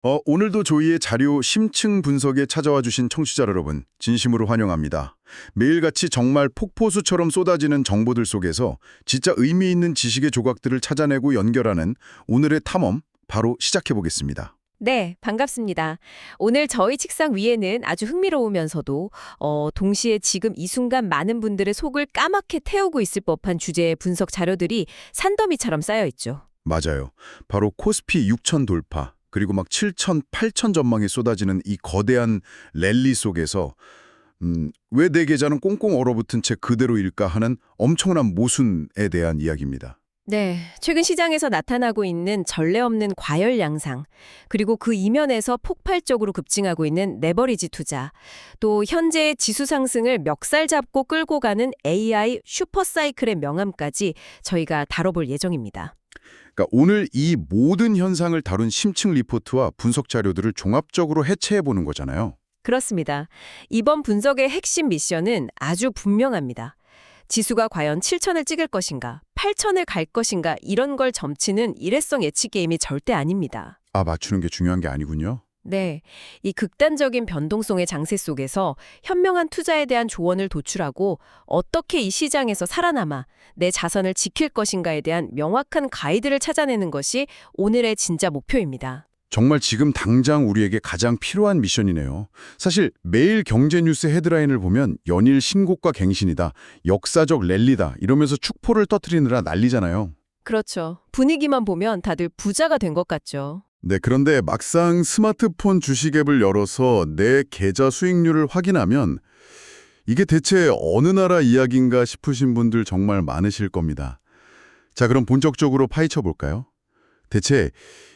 오늘도 저희의 자료 심층 분석에 찾아와 주신 청취자 여러분, 진심으로 환영합니다. 매일같이 정말 폭포수처럼 쏟아지는 정보들 속에서 진짜 의미 있는 지식의 조각들을 찾아내고 연결하는 오늘의 탐험, 바로 시작해 보겠습니다. 네, 반갑습니다. 오늘 저희 책상 위에는 아주 흥미로우면서도 동시에 지금 이 순간 많은 분들의 속을 까맣게 태우고 있을 법한 주제의 분석 자료들이 산더미처럼 쌓여 있죠. 맞아요. 바로 코스피 6천 돌파, 그리고 막 7천, 8천 전망이 쏟아지는 이 거대한 랠리 속에서 왜 내 계좌는 꽁꽁 얼어붙은 채 그대로일까 하는 엄청난 모순에 대한 이야기입니다. 네, 최근 시장에서 나타나고 있는 전례 없는 과열 양상, 그리고 그 이면에서 폭발적으로 급증하고 있는 레버리지 투자, 또 현재의 지수 상승을 멱살 잡고 끌고 가는 AI 슈퍼사이클의 명암까지 저희가 다뤄볼 예정입니다. 그러니까 오늘 이 모든 현상을 다룬 심층 리포트와 분석 자료들을 종합적으로 해체해 보는 거잖아요. 그렇습니다. 이번 분석의 핵심 미션은 아주 분명합니다. 지수가 과연 7천을 찍을 것인가, 8천을 갈 것인가 이런 걸 점치는 일회성 예측 게임이 절대 아닙니다. 맞추는 게 중요한 게 아니군요. 네, 이 극단적인 변동성의 장세 속에서 현명한 투자에 대한 조언을 도출하고 어떻게 이 시장에서 살아남아 내 자산을 지킬 것인가에 대한 명확한 가이드를 찾아내는 것이 오늘의 진짜 목표입니다. 정말 지금 당장 우리에게 가장 필요한 미션이네요. 사실 매일 경제 뉴스 헤드라인을 보면 연일 신고가 갱신이다, 역사적 랠리다 이러면서 축포를 터뜨리느라 난리잖아요. 그렇죠. 분위기만 보면 다들 부자가 된 것 같죠. 네, 그런데 막상 스마트폰 주식 앱을 열어서 내 계좌 수익률을 확인하면 이게 대체 어느 나라 이야기인가 싶으신 분들 정말 많으실 겁니다. 자, 그럼 본격적으로 파헤쳐 볼까요? 대체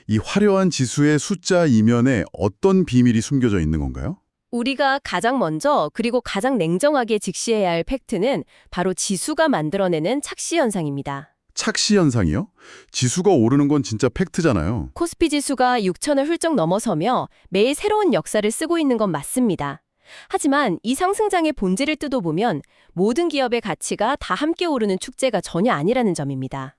이 화려한 지수의 숫자 이면에 어떤 비밀이 숨겨져 있는 건가요? 우리가 가장 먼저 그리고 가장 냉정하게 직시해야 할 팩트는 바로 지수가 만들어내는 착시 현상입니다. 착시 현상이요? 지수가 오르는 건 진짜 팩트잖아요. 코스피 지수가 6천을 훌쩍 넘어서며 매일 새로운 역사를 쓰고 있는 건 맞습니다. 하지만 이 상승장의 본질을 뜯어보면 모든 기업의 가치가 다 함께 오르는 축제가 전혀 아니라는 점입니다.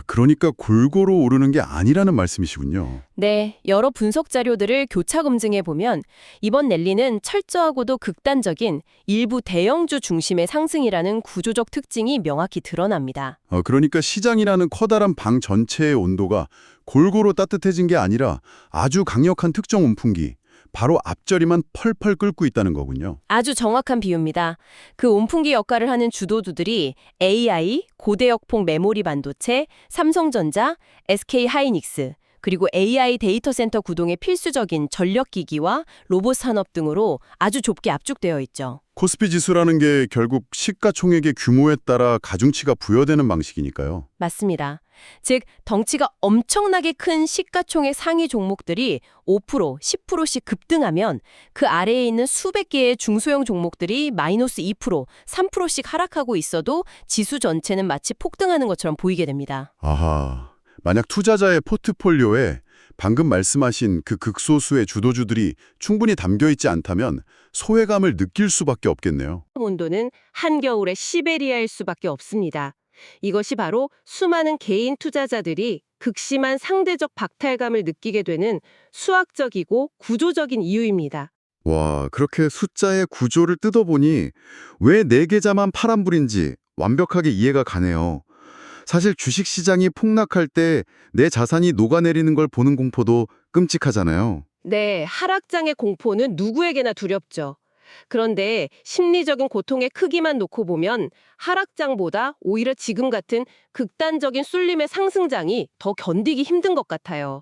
그러니까 골고루 오르는 게 아니라는 말씀이시군요. 네, 여러 분석 자료들을 교차 검증해보면 이번 랠리는 철저하고도 극단적인 일부 대형주 중심의 상승이라는 구조적 특징이 명확히 드러납니다. 그러니까 시장이라는 커다란 방 전체의 온도가 골고루 따뜻해진 게 아니라 아주 강력한 특정 온풍기, 바로 앞자리만 펄펄 끓고 있다는 거군요. 아주 정확한 비유입니다. 그 온풍기 역할을 하는 주도주들이 AI, 고대역폭 메모리 반도체, 삼성전자, SK하이닉스, 그리고 AI 데이터 센터 구동의 필수적인 전력기기와 로봇 산업 등으로 아주 좁게 압축되어 있죠. 코스피 지수라는 게 결국 시가총액의 규모에 따라 가중치가 부여되는 방식이니까요. 맞습니다. 즉, 덩치가 엄청나게 큰 시가총액 상위 종목들이 5%, 10%씩 급등하면 그 아래에 있는 수백 개의 중소형 종목들이 마이너스 2%, 3%씩 하락하고 있어도 지수 전체는 마치 폭등하는 것처럼 보이게 됩니다. 아하, 만약 투자자의 포트폴리오에 방금 말씀하신 그 극소수의 주도주들이 충분히 담겨있지 않다면 소외감을 느낄 수밖에 없겠네요. 온도는 한겨울의 시베리아일 수밖에 없습니다. 이것이 바로 수많은 개인 투자자들이 극심한 상대적 박탈감을 느끼게 되는 수학적이고 구조적인 이유입니다. 와, 그렇게 숫자의 구조를 뜯어보니 왜 내 계좌만 파란불인지 완벽하게 이해가 가네요. 사실 주식시장이 폭락할 때 내 자산이 녹아내리는 걸 보는 공포도 끔찍하잖아요. 네, 하락장의 공포는 누구에게나 두렵죠. 그런데 심리적인 고통의 크기만 놓고 보면 하락장보다 오히려 지금 같은 극단적인 쏠림의 상승장이 더 견디기 힘든 것 같아요.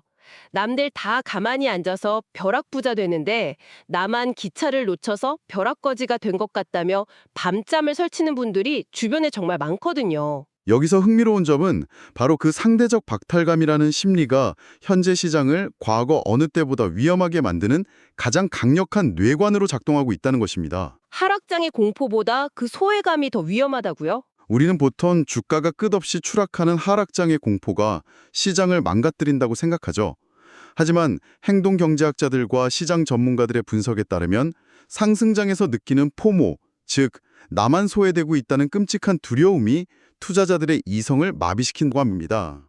남들 다 가만히 앉아서 벼락부자 되는데 나만 기차를 놓쳐서 벼락거지가 된 것 같다며 밤잠을 설치는 분들이 주변에 정말 많거든요. 여기서 흥미로운 점은 바로 그 상대적 박탈감이라는 심리가 현재 시장을 과거 어느 때보다 위험하게 만드는 가장 강력한 뇌관으로 작동하고 있다는 것입니다. 하락장의 공포보다 그 소외감이 더 위험하다고요? 우리는 보통 주가가 끝없이 추락하는 하락장의 공포가 시장을 망가뜨린다고 생각하죠. 하지만 행동경제학자들과 시장 전문가들의 분석에 따르면 상승장에서 느끼는 포모, 즉 나만 소외되고 있다는 끔찍한 두려움이 투자자들의 이성을 마비시킨다고 합니다.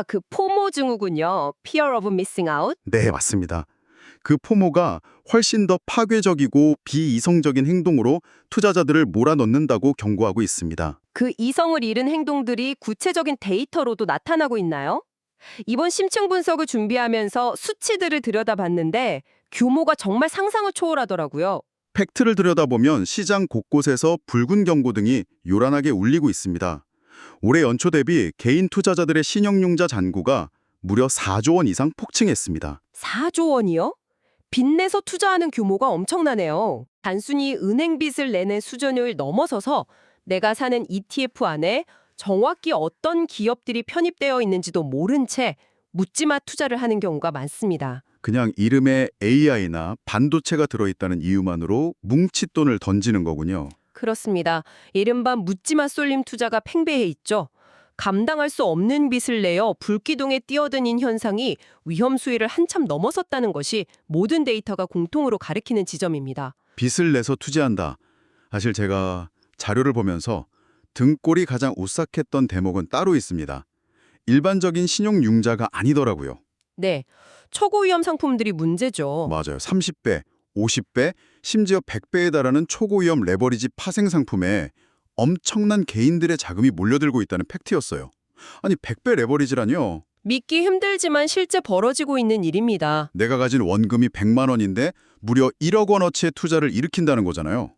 그 포모 증후군요. Fear of missing out. 네, 맞습니다. 그 포모가 훨씬 더 파괴적이고 비이성적인 행동으로 투자자들을 몰아넣는다고 경고하고 있습니다. 그 이성을 잃은 행동들이 구체적인 데이터로도 나타나고 있나요? 이번 심층 분석을 준비하면서 수치들을 들여다봤는데 규모가 정말 상상을 초월하더라고요. 팩트를 들여다보면 시장 곳곳에서 붉은 경고등이 요란하게 울리고 있습니다. 올해 연초 대비 개인 투자자들의 신용융자 잔고가 무려 4조 원 이상 폭증했습니다. 4조 원이요? 빚내서 투자하는 규모가 엄청나네요. 단순히 은행 빚을 내는 수준을 넘어서서 내가 사는 ETF 안에 정확히 어떤 기업들이 편입되어 있는지도 모른 채 묻지마 투자를 하는 경우가 많습니다. 그냥 이름에 AI나 반도체가 들어있다는 이유만으로 뭉칫돈을 던지는 거군요. 그렇습니다. 이른바 묻지마 쏠림 투자가 팽배해 있죠. 감당할 수 없는 빚을 내어 불기둥에 뛰어드는 현상이 위험 수위를 한참 넘어섰다는 것이 모든 데이터가 공통으로 가리키는 지점입니다. 빚을 내서 투자한다. 사실 제가 자료를 보면서 등골이 가장 오싹했던 대목은 따로 있습니다. 일반적인 신용융자가 아니더라고요. 네, 초고위험 상품들이 문제죠. 맞아요. 30배, 50배, 심지어 100배에 달하는 초고위험 레버리지 파생 상품에 엄청난 개인들의 자금이 몰려들고 있다는 팩트였어요. 아니 100배 레버리지라뇨. 믿기 힘들지만 실제 벌어지고 있는 일입니다. 내가 가진 원금이 100만 원인데 무려 1억 원어치의 투자를 일으킨다는 거잖아요.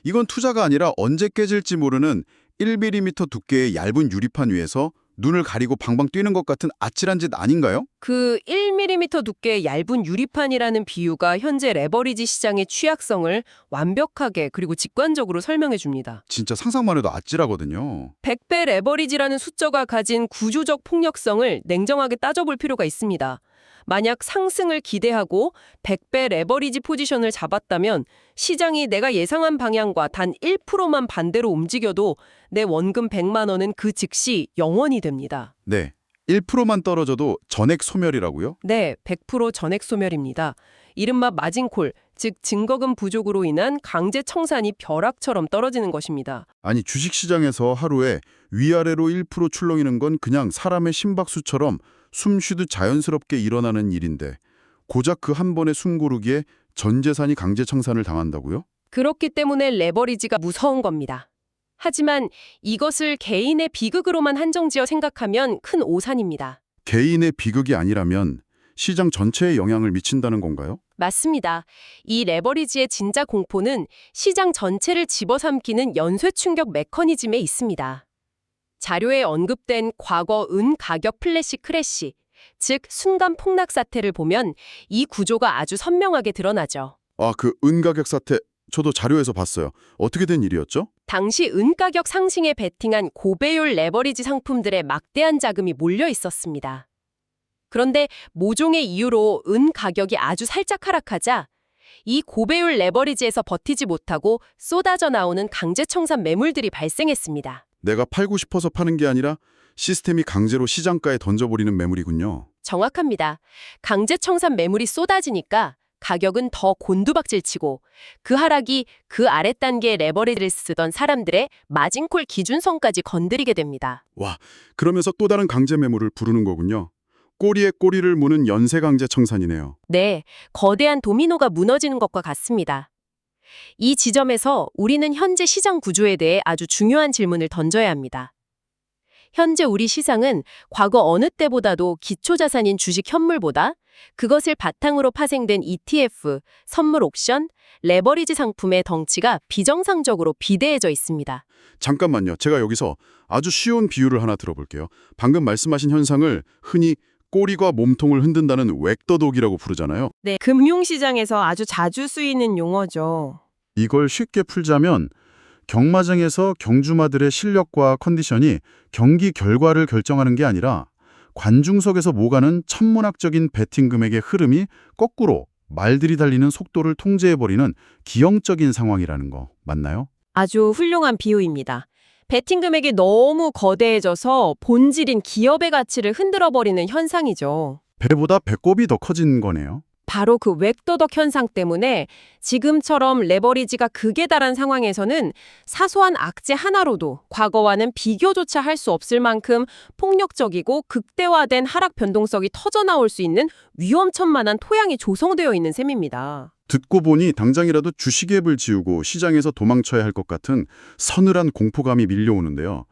이건 투자가 아니라 언제 깨질지 모르는 1mm 두께의 얇은 유리판 위에서 눈을 가리고 방방 뛰는 것 같은 아찔한 짓 아닌가요? 그 1mm 두께의 얇은 유리판이라는 비유가 현재 레버리지 시장의 취약성을 완벽하게 그리고 직관적으로 설명해 줍니다. 진짜 상상만 해도 아찔하거든요. 100배 레버리지라는 숫자가 가진 구조적 폭력성을 냉정하게 따져볼 필요가 있습니다. 만약 상승을 기대하고 100배 레버리지 포지션을 잡았다면 시장이 내가 예상한 방향과 단 1%만 반대로 움직여도 내 원금 100만 원은 그 즉시 0원이 됩니다. 네, 1%만 떨어져도 전액 소멸이라고요? 네, 100% 전액 소멸입니다. 이른바 마진콜, 즉 증거금 부족으로 인한 강제 청산이 벼락처럼 떨어지는 것입니다. 아니 주식시장에서 하루에 위아래로 1% 출렁이는 건 그냥 사람의 심박수처럼 숨 쉬듯 자연스럽게 일어나는 일인데 고작 그 한 번의 숨고르기에 전 재산이 강제 청산을 당한다고요? 그렇기 때문에 레버리지가 무서운 겁니다. 하지만 이것을 개인의 비극으로만 한정지어 생각하면 큰 오산입니다. 개인의 비극이 아니라면 시장 전체에 영향을 미친다는 건가요? 맞습니다. 이 레버리지의 진짜 공포는 시장 전체를 집어삼키는 연쇄 충격 메커니즘에 있습니다. 자료에 언급된 과거 은 가격 플래시 크래시, 즉 순간 폭락 사태를 보면 이 구조가 아주 선명하게 드러나죠. 아, 그 은가격 사태 저도 자료에서 봤어요. 어떻게 된 일이었죠? 당시 은 가격 상승에 베팅한 고배율 레버리지 상품들의 막대한 자금이 몰려 있었습니다. 그런데 모종의 이유로 은 가격이 아주 살짝 하락하자 이 고배율 레버리지에서 버티지 못하고 쏟아져 나오는 강제 청산 매물들이 발생했습니다. 내가 팔고 싶어서 파는 게 아니라 시스템이 강제로 시장가에 던져버리는 매물이군요. 정확합니다. 강제 청산 매물이 쏟아지니까 가격은 더 곤두박질치고 그 하락이 그 아래 단계의 레버리지를 쓰던 사람들의 마진콜 기준선까지 건드리게 됩니다. 와, 그러면서 또 다른 강제 매물을 부르는 거군요. 꼬리에 꼬리를 무는 연쇄 강제 청산이네요. 네, 거대한 도미노가 무너지는 것과 같습니다. 이 지점에서 우리는 현재 시장 구조에 대해 아주 중요한 질문을 던져야 합니다. 현재 우리 시장은 과거 어느 때보다도 기초자산인 주식 현물보다 그것을 바탕으로 파생된 ETF, 선물 옥션, 레버리지 상품의 덩치가 비정상적으로 비대해져 있습니다. 잠깐만요. 제가 여기서 아주 쉬운 비유를 하나 들어볼게요. 방금 말씀하신 현상을 흔히 꼬리가 몸통을 흔든다는 웩더독이라고 부르잖아요. 네, 금융시장에서 아주 자주 쓰이는 용어죠. 이걸 쉽게 풀자면 경마장에서 경주마들의 실력과 컨디션이 경기 결과를 결정하는 게 아니라 관중석에서 모가는 천문학적인 베팅 금액의 흐름이 거꾸로 말들이 달리는 속도를 통제해버리는 기형적인 상황이라는 거 맞나요? 아주 훌륭한 비유입니다. 베팅 금액이 너무 거대해져서 본질인 기업의 가치를 흔들어버리는 현상이죠. 배보다 배꼽이 더 커진 거네요. 바로 그 웩도덕 현상 때문에 지금처럼 레버리지가 극에 달한 상황에서는 사소한 악재 하나로도 과거와는 비교조차 할 수 없을 만큼 폭력적이고 극대화된 하락 변동성이 터져나올 수 있는 위험천만한 토양이 조성되어 있는 셈입니다. 듣고 보니 당장이라도 주식앱을 지우고 시장에서 도망쳐야 할 것 같은 서늘한 공포감이 밀려오는데요.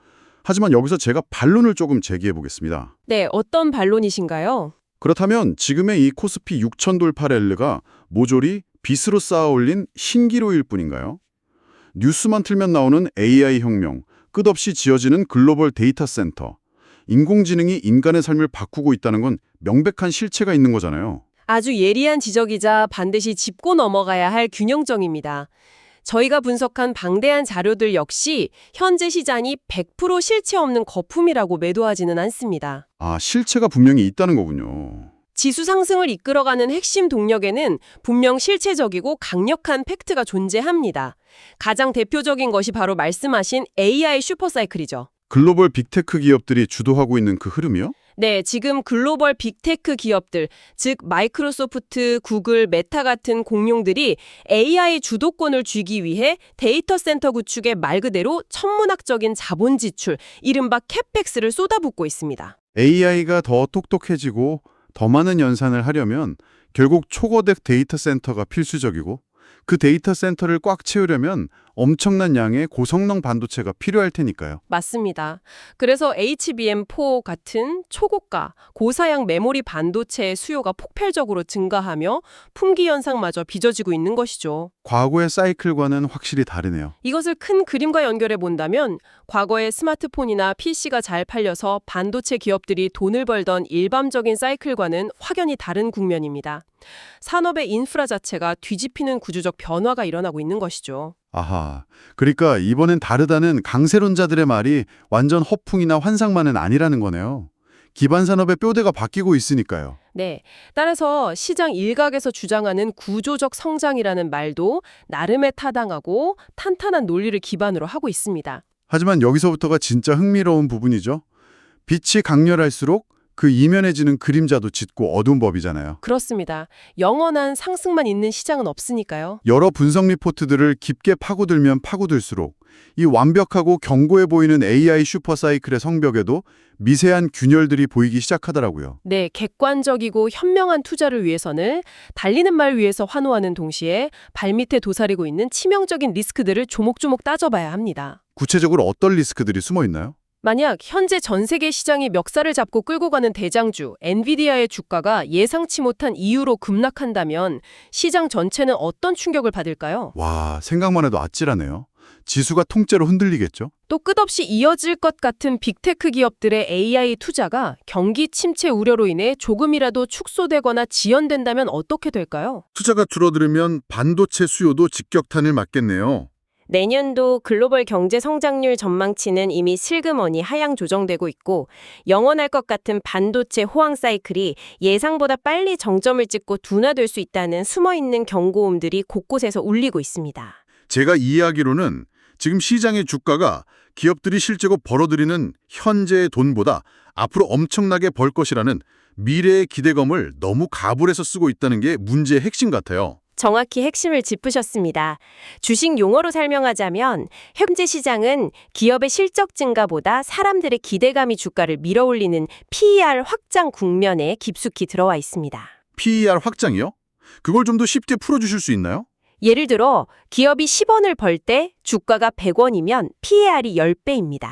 하지만 여기서 제가 반론을 조금 제기해 보겠습니다. 네, 어떤 반론이신가요? 그렇다면 지금의 이 코스피 6천 돌파렐르가 모조리 빚으로 쌓아 올린 신기로일 뿐인가요? 뉴스만 틀면 나오는 AI 혁명, 끝없이 지어지는 글로벌 데이터 센터, 인공지능이 인간의 삶을 바꾸고 있다는 건 명백한 실체가 있는 거잖아요. 아주 예리한 지적이자 반드시 짚고 넘어가야 할 균형점입니다. 저희가 분석한 방대한 자료들 역시 현재 시장이 100% 실체 없는 거품이라고 매도하지는 않습니다. 아, 실체가 분명히 있다는 거군요. 지수 상승을 이끌어가는 핵심 동력에는 분명 실체적이고 강력한 팩트가 존재합니다. 가장 대표적인 것이 바로 말씀하신 AI 슈퍼사이클이죠. 글로벌 빅테크 기업들이 주도하고 있는 그 흐름이요? 네, 지금 글로벌 빅테크 기업들, 즉 마이크로소프트, 구글, 메타 같은 공룡들이 AI 주도권을 쥐기 위해 데이터 센터 구축에 말 그대로 천문학적인 자본 지출, 이른바 캐펙스를 쏟아붓고 있습니다. AI가 더 똑똑해지고 더 많은 연산을 하려면 결국 초거대 데이터 센터가 필수적이고 그 데이터 센터를 꽉 채우려면 엄청난 양의 고성능 반도체가 필요할 테니까요. 맞습니다. 그래서 HBM4 같은 초고가, 고사양 메모리 반도체의 수요가 폭발적으로 증가하며 품귀 현상마저 빚어지고 있는 것이죠. 과거의 사이클과는 확실히 다르네요. 이것을 큰 그림과 연결해 본다면 과거에 스마트폰이나 PC가 잘 팔려서 반도체 기업들이 돈을 벌던 일반적인 사이클과는 확연히 다른 국면입니다. 산업의 인프라 자체가 뒤집히는 구조적 변화가 일어나고 있는 것이죠. 아하, 그러니까 이번엔 다르다는 강세론자들의 말이 완전 허풍이나 환상만은 아니라는 거네요. 기반 산업의 뼈대가 바뀌고 있으니까요. 네, 따라서 시장 일각에서 주장하는 구조적 성장이라는 말도 나름의 타당하고 탄탄한 논리를 기반으로 하고 있습니다. 하지만 여기서부터가 진짜 흥미로운 부분이죠. 빛이 강렬할수록 그 이면해지는 그림자도 짙고 어두운 법이잖아요. 그렇습니다. 영원한 상승만 있는 시장은 없으니까요. 여러 분석 리포트들을 깊게 파고들면 파고들수록 이 완벽하고 견고해 보이는 AI 슈퍼사이클의 성벽에도 미세한 균열들이 보이기 시작하더라고요. 네, 객관적이고 현명한 투자를 위해서는 달리는 말 위에서 환호하는 동시에 발밑에 도사리고 있는 치명적인 리스크들을 조목조목 따져봐야 합니다. 구체적으로 어떤 리스크들이 숨어 있나요? 만약 현재 전 세계 시장이 멱살을 잡고 끌고 가는 대장주 엔비디아의 주가가 예상치 못한 이유로 급락한다면 시장 전체는 어떤 충격을 받을까요? 와, 생각만 해도 아찔하네요. 지수가 통째로 흔들리겠죠? 또 끝없이 이어질 것 같은 빅테크 기업들의 AI 투자가 경기 침체 우려로 인해 조금이라도 축소되거나 지연된다면 어떻게 될까요? 투자가 줄어들면 반도체 수요도 직격탄을 맞겠네요. 내년도 글로벌 경제 성장률 전망치는 이미 슬그머니 하향 조정되고 있고 영원할 것 같은 반도체 호황 사이클이 예상보다 빨리 정점을 찍고 둔화될 수 있다는 숨어있는 경고음들이 곳곳에서 울리고 있습니다. 제가 이해하기로는 지금 시장의 주가가 기업들이 실제로 벌어들이는 현재의 돈보다 앞으로 엄청나게 벌 것이라는 미래의 기대감을 너무 가불해서 쓰고 있다는 게 문제의 핵심 같아요. 정확히 핵심을 짚으셨습니다. 주식 용어로 설명하자면 현재 시장은 기업의 실적 증가보다 사람들의 기대감이 주가를 밀어올리는 PER 확장 국면에 깊숙이 들어와 있습니다. PER 확장이요? 그걸 좀 더 쉽게 풀어주실 수 있나요? 예를 들어 기업이 10원을 벌 때 주가가 100원이면 PER이 10배입니다.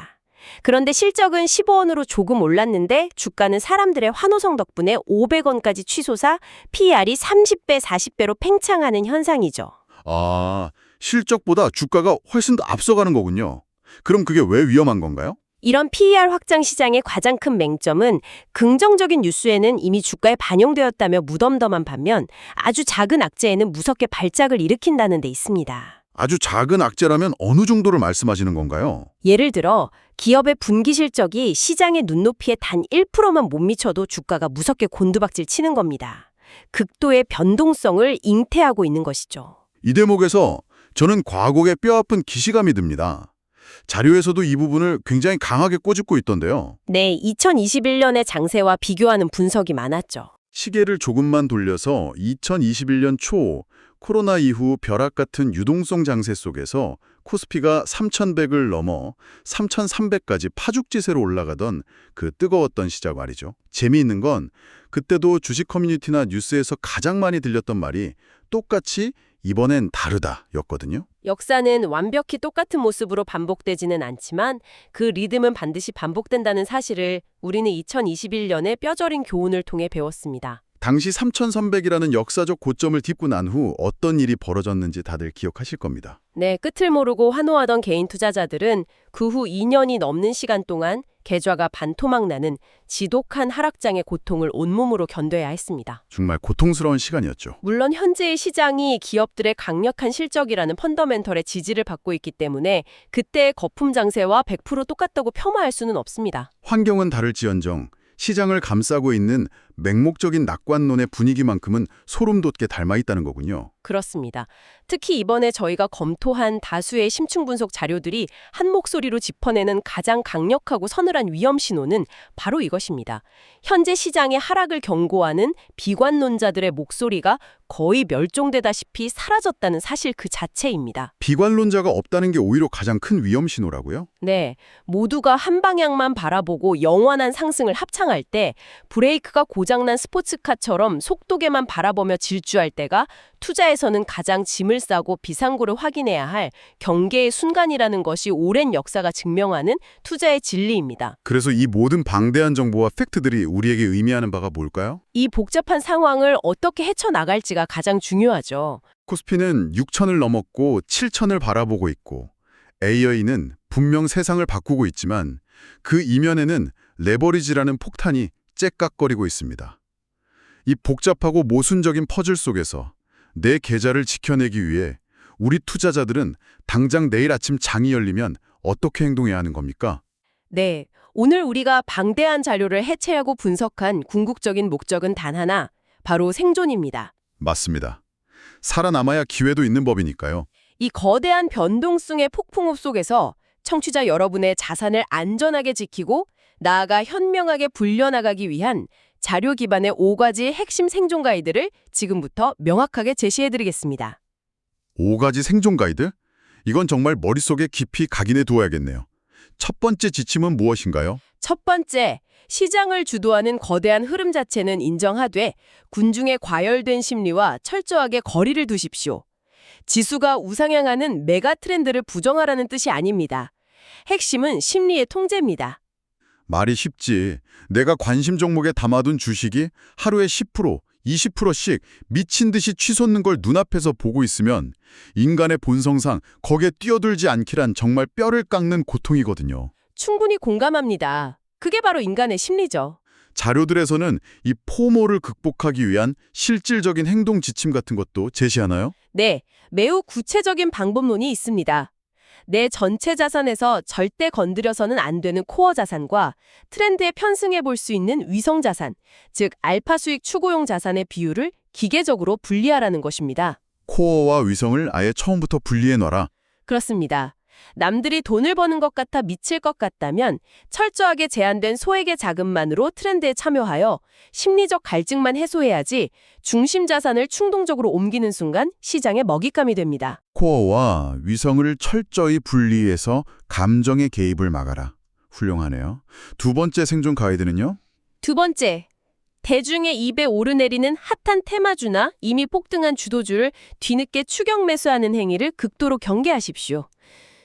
그런데 실적은 15원으로 조금 올랐는데 주가는 사람들의 환호성 덕분에 500원까지 치솟아 PER이 30배, 40배로 팽창하는 현상이죠. 아, 실적보다 주가가 훨씬 더 앞서가는 거군요. 그럼 그게 왜 위험한 건가요? 이런 PER 확장 시장의 가장 큰 맹점은 긍정적인 뉴스에는 이미 주가에 반영되었다며 무덤덤한 반면 아주 작은 악재에는 무섭게 발작을 일으킨다는 데 있습니다. 아주 작은 악재라면 어느 정도를 말씀하시는 건가요? 예를 들어 기업의 분기 실적이 시장의 눈높이에 단 1%만 못 미쳐도 주가가 무섭게 곤두박질 치는 겁니다. 극도의 변동성을 잉태하고 있는 것이죠. 이 대목에서 저는 과거의 뼈아픈 기시감이 듭니다. 자료에서도 이 부분을 굉장히 강하게 꼬집고 있던데요. 네, 2021년의 장세와 비교하는 분석이 많았죠. 시계를 조금만 돌려서 2021년 초 코로나 이후 벼락 같은 유동성 장세 속에서 코스피가 3,100을 넘어 3,300까지 파죽지세로 올라가던 그 뜨거웠던 시작 말이죠. 재미있는 건 그때도 주식 커뮤니티나 뉴스에서 가장 많이 들렸던 말이 똑같이 이번엔 다르다 였거든요. 역사는 완벽히 똑같은 모습으로 반복되지는 않지만 그 리듬은 반드시 반복된다는 사실을 우리는 2021년에 뼈저린 교훈을 통해 배웠습니다. 당시 3,300이라는 역사적 고점을 딛고 난 후 어떤 일이 벌어졌는지 다들 기억하실 겁니다. 네, 끝을 모르고 환호하던 개인 투자자들은 그 후 2년이 넘는 시간 동안 계좌가 반토막 나는 지독한 하락장의 고통을 온몸으로 견뎌야 했습니다. 정말 고통스러운 시간이었죠. 물론 현재의 시장이 기업들의 강력한 실적이라는 펀더멘털의 지지를 받고 있기 때문에 그때의 거품 장세와 100% 똑같다고 폄하할 수는 없습니다. 환경은 다를지언정 시장을 감싸고 있는 맹목적인 낙관론의 분위기만큼은 소름 돋게 닮아 있다는 거군요. 그렇습니다. 특히 이번에 저희가 검토한 다수의 심층 분석 자료들이 한 목소리로 짚어내는 가장 강력하고 서늘한 위험 신호는 바로 이것입니다. 현재 시장의 하락을 경고하는 비관론자들의 목소리가 거의 멸종되다시피 사라졌다는 사실 그 자체입니다. 비관론자가 없다는 게 오히려 가장 큰 위험 신호라고요? 네, 모두가 한 방향만 바라보고 영원한 상승을 합창할 때 브레이크가 고장난 스포츠카처럼 속도계만 바라보며 질주할 때가 투자에서는 가장 짐을 싸고 비상구를 확인해야 할 경계의 순간이라는 것이 오랜 역사가 증명하는 투자의 진리입니다. 그래서 이 모든 방대한 정보와 팩트들이 우리에게 의미하는 바가 뭘까요? 이 복잡한 상황을 어떻게 헤쳐나갈지가 가장 중요하죠. 코스피는 6천을 넘었고 7천을 바라보고 있고 AI는 분명 세상을 바꾸고 있지만 그 이면에는 레버리지라는 폭탄이 째깍거리고 있습니다. 이 복잡하고 모순적인 퍼즐 속에서 내 계좌를 지켜내기 위해 우리 투자자들은 당장 내일 아침 장이 열리면 어떻게 행동해야 하는 겁니까? 네, 오늘 우리가 방대한 자료를 해체하고 분석한 궁극적인 목적은 단 하나, 바로 생존입니다. 맞습니다. 살아남아야 기회도 있는 법이니까요. 이 거대한 변동성의 폭풍읍 속에서 청취자 여러분의 자산을 안전하게 지키고 나아가 현명하게 불려나가기 위한 자료 기반의 5가지 핵심 생존 가이드를 지금부터 명확하게 제시해드리겠습니다. 5가지 생존 가이드? 이건 정말 머릿속에 깊이 각인해 두어야겠네요. 첫 번째 지침은 무엇인가요? 첫 번째, 시장을 주도하는 거대한 흐름 자체는 인정하되 군중의 과열된 심리와 철저하게 거리를 두십시오. 지수가 우상향하는 메가 트렌드를 부정하라는 뜻이 아닙니다. 핵심은 심리의 통제입니다. 말이 쉽지. 내가 관심 종목에 담아둔 주식이 하루에 10%, 20%씩 미친 듯이 치솟는 걸 눈앞에서 보고 있으면 인간의 본성상 거기에 뛰어들지 않기란 정말 뼈를 깎는 고통이거든요. 충분히 공감합니다. 그게 바로 인간의 심리죠. 자료들에서는 이 포모를 극복하기 위한 실질적인 행동 지침 같은 것도 제시하나요? 네, 매우 구체적인 방법론이 있습니다. 내 전체 자산에서 절대 건드려서는 안 되는 코어 자산과 트렌드에 편승해 볼 수 있는 위성 자산, 즉 알파 수익 추구용 자산의 비율을 기계적으로 분리하라는 것입니다. 코어와 위성을 아예 처음부터 분리해 놔라. 그렇습니다. 남들이 돈을 버는 것 같아 미칠 것 같다면 철저하게 제한된 소액의 자금만으로 트렌드에 참여하여 심리적 갈증만 해소해야지 중심 자산을 충동적으로 옮기는 순간 시장의 먹잇감이 됩니다. 코어와 위성을 철저히 분리해서 감정의 개입을 막아라. 훌륭하네요. 두 번째 생존 가이드는요? 두 번째, 대중의 입에 오르내리는 핫한 테마주나 이미 폭등한 주도주를 뒤늦게 추격 매수하는 행위를 극도로 경계하십시오.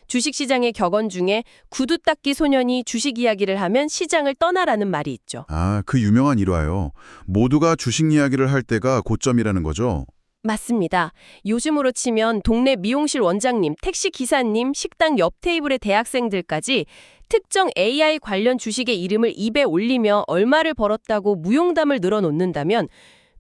주식시장의 격언 중에 구두 닦기 소년이 주식 이야기를 하면 시장을 떠나라는 말이 있죠. 아, 그 유명한 일화요. 모두가 주식 이야기를 할 때가 고점이라는 거죠. 맞습니다. 요즘으로 치면 동네 미용실 원장님, 택시 기사님, 식당 옆 테이블의 대학생들까지 특정 AI 관련 주식의 이름을 입에 올리며 얼마를 벌었다고 무용담을 늘어놓는다면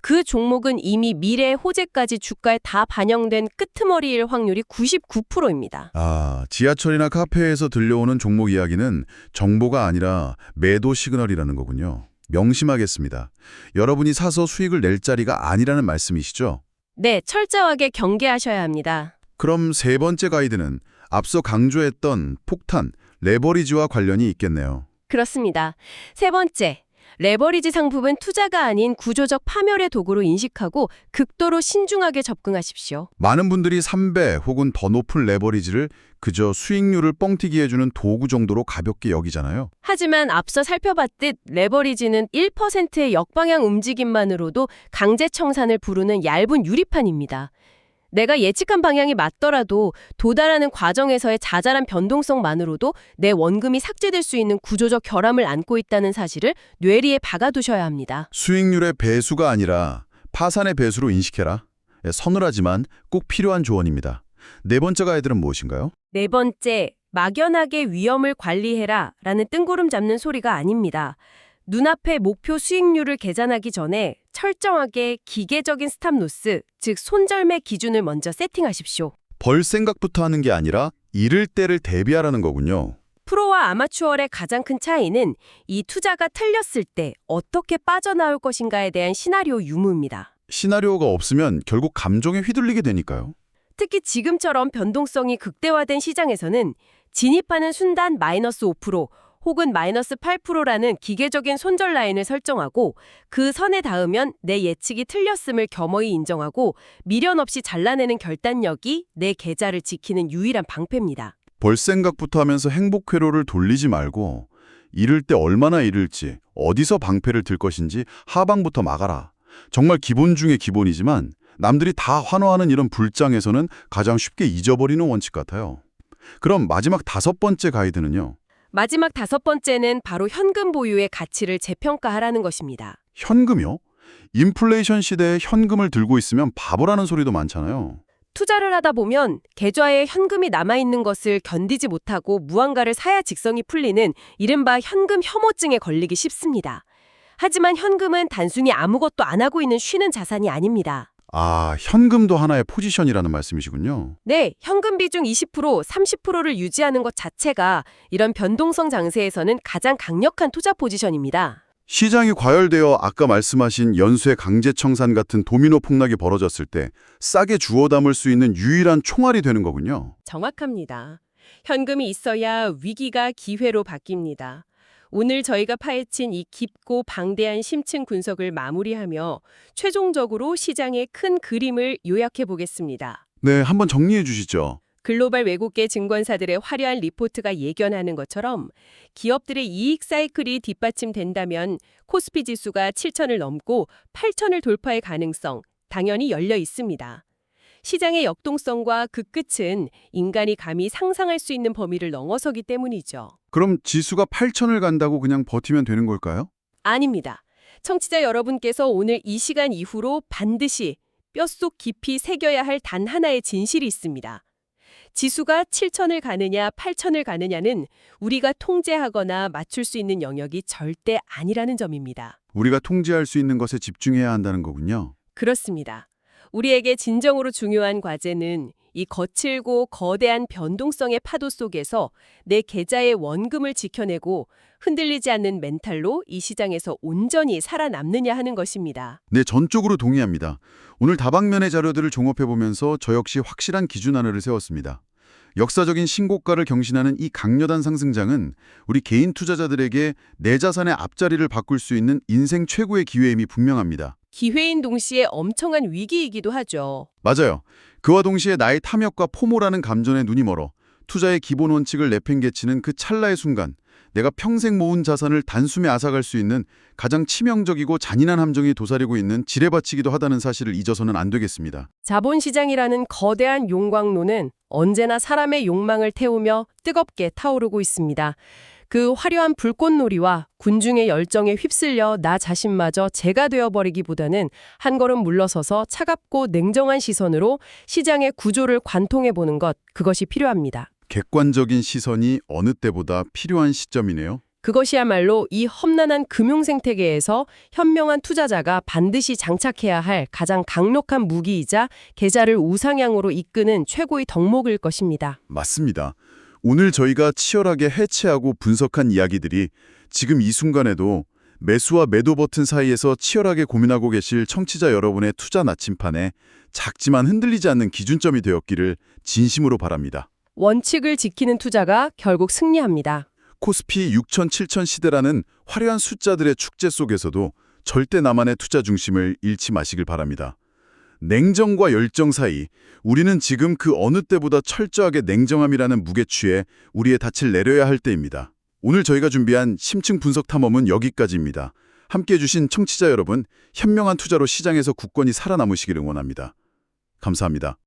그 종목은 이미 미래의 호재까지 주가에 다 반영된 끄트머리일 확률이 99%입니다. 아, 지하철이나 카페에서 들려오는 종목 이야기는 정보가 아니라 매도 시그널이라는 거군요. 명심하겠습니다. 여러분이 사서 수익을 낼 자리가 아니라는 말씀이시죠? 네, 철저하게 경계하셔야 합니다. 그럼 세 번째 가이드는 앞서 강조했던 폭탄, 레버리지와 관련이 있겠네요. 그렇습니다. 세 번째, 레버리지 상품은 투자가 아닌 구조적 파멸의 도구로 인식하고 극도로 신중하게 접근하십시오. 많은 분들이 3배 혹은 더 높은 레버리지를 그저 수익률을 뻥튀기 해주는 도구 정도로 가볍게 여기잖아요. 하지만 앞서 살펴봤듯 레버리지는 1%의 역방향 움직임만으로도 강제 청산을 부르는 얇은 유리판입니다. 내가 예측한 방향이 맞더라도 도달하는 과정에서의 자잘한 변동성만으로도 내 원금이 삭제될 수 있는 구조적 결함을 안고 있다는 사실을 뇌리에 박아두셔야 합니다. 수익률의 배수가 아니라 파산의 배수로 인식해라. 서늘하지만 꼭 필요한 조언입니다. 네 번째 가이드는 무엇인가요? 네 번째, 막연하게 위험을 관리해라 라는 뜬구름 잡는 소리가 아닙니다. 눈앞의 목표 수익률을 계산하기 전에 철저하게 기계적인 스탑로스, 즉 손절매 기준을 먼저 세팅하십시오. 벌 생각부터 하는 게 아니라 잃을 때를 대비하라는 거군요. 프로와 아마추어의 가장 큰 차이는 이 투자가 틀렸을 때 어떻게 빠져나올 것인가에 대한 시나리오 유무입니다. 시나리오가 없으면 결국 감정에 휘둘리게 되니까요. 특히 지금처럼 변동성이 극대화된 시장에서는 진입하는 순간 마이너스 5% 혹은 마이너스 8%라는 기계적인 손절 라인을 설정하고 그 선에 닿으면 내 예측이 틀렸음을 겸허히 인정하고 미련 없이 잘라내는 결단력이 내 계좌를 지키는 유일한 방패입니다. 벌 생각부터 하면서 행복 회로를 돌리지 말고 잃을 때 얼마나 잃을지, 어디서 방패를 들 것인지 하방부터 막아라. 정말 기본 중에 기본이지만 남들이 다 환호하는 이런 불장에서는 가장 쉽게 잊어버리는 원칙 같아요. 그럼 마지막 5번째 가이드는요? 마지막 5번째는 바로 현금 보유의 가치를 재평가하라는 것입니다. 현금이요? 인플레이션 시대에 현금을 들고 있으면 바보라는 소리도 많잖아요. 투자를 하다 보면 계좌에 현금이 남아있는 것을 견디지 못하고 무언가를 사야 직성이 풀리는 이른바 현금 혐오증에 걸리기 쉽습니다. 하지만 현금은 단순히 아무것도 안 하고 있는 쉬는 자산이 아닙니다. 아, 현금도 하나의 포지션이라는 말씀이시군요. 네, 현금 비중 20%, 30%를 유지하는 것 자체가 이런 변동성 장세에서는 가장 강력한 투자 포지션입니다. 시장이 과열되어 아까 말씀하신 연쇄 강제청산 같은 도미노 폭락이 벌어졌을 때 싸게 주워 담을 수 있는 유일한 총알이 되는 거군요. 정확합니다. 현금이 있어야 위기가 기회로 바뀝니다. 오늘 저희가 파헤친 이 깊고 방대한 심층 분석을 마무리하며 최종적으로 시장의 큰 그림을 요약해 보겠습니다. 네, 한번 정리해 주시죠. 글로벌 외국계 증권사들의 화려한 리포트가 예견하는 것처럼 기업들의 이익 사이클이 뒷받침된다면 코스피 지수가 7,000을 넘고 8,000을 돌파할 가능성 당연히 열려 있습니다. 시장의 역동성과 그 끝은 인간이 감히 상상할 수 있는 범위를 넘어서기 때문이죠. 그럼 지수가 8,000을 간다고 그냥 버티면 되는 걸까요? 아닙니다. 청취자 여러분께서 오늘 이 시간 이후로 반드시 뼛속 깊이 새겨야 할 단 하나의 진실이 있습니다. 지수가 7,000을 가느냐 8,000을 가느냐는 우리가 통제하거나 맞출 수 있는 영역이 절대 아니라는 점입니다. 우리가 통제할 수 있는 것에 집중해야 한다는 거군요. 그렇습니다. 우리에게 진정으로 중요한 과제는 이 거칠고 거대한 변동성의 파도 속에서 내 계좌의 원금을 지켜내고 흔들리지 않는 멘탈로 이 시장에서 온전히 살아남느냐 하는 것입니다. 네, 전적으로 동의합니다. 오늘 다방면의 자료들을 종합해보면서 저 역시 확실한 기준 하나를 세웠습니다. 역사적인 신고가를 경신하는 이 강렬한 상승장은 우리 개인 투자자들에게 내 자산의 앞자리를 바꿀 수 있는 인생 최고의 기회임이 분명합니다. 기회인 동시에 엄청난 위기이기도 하죠. 맞아요. 그와 동시에 나의 탐욕과 포모라는 감정에 눈이 멀어 투자의 기본 원칙을 내팽개치는 그 찰나의 순간 내가 평생 모은 자산을 단숨에 앗아갈 수 있는 가장 치명적이고 잔인한 함정이 도사리고 있는 지뢰밭이기도 하다는 사실을 잊어서는 안 되겠습니다. 자본시장이라는 거대한 용광로는 언제나 사람의 욕망을 태우며 뜨겁게 타오르고 있습니다. 그 화려한 불꽃놀이와 군중의 열정에 휩쓸려 나 자신마저 재가 되어버리기보다는 한 걸음 물러서서 차갑고 냉정한 시선으로 시장의 구조를 관통해보는 것, 그것이 필요합니다. 객관적인 시선이 어느 때보다 필요한 시점이네요. 그것이야말로 이 험난한 금융생태계에서 현명한 투자자가 반드시 장착해야 할 가장 강력한 무기이자 계좌를 우상향으로 이끄는 최고의 덕목일 것입니다. 맞습니다. 오늘 저희가 치열하게 해체하고 분석한 이야기들이 지금 이 순간에도 매수와 매도 버튼 사이에서 치열하게 고민하고 계실 청취자 여러분의 투자 나침판에 작지만 흔들리지 않는 기준점이 되었기를 진심으로 바랍니다. 원칙을 지키는 투자가 결국 승리합니다. 코스피 6천, 7천 시대라는 화려한 숫자들의 축제 속에서도 절대 나만의 투자 중심을 잃지 마시길 바랍니다. 냉정과 열정 사이, 우리는 지금 그 어느 때보다 철저하게 냉정함이라는 무게추에 우리의 닻을 내려야 할 때입니다. 오늘 저희가 준비한 심층 분석 탐험은 여기까지입니다. 함께해 주신 청취자 여러분, 현명한 투자로 시장에서 굳건히 살아남으시길 응원합니다. 감사합니다.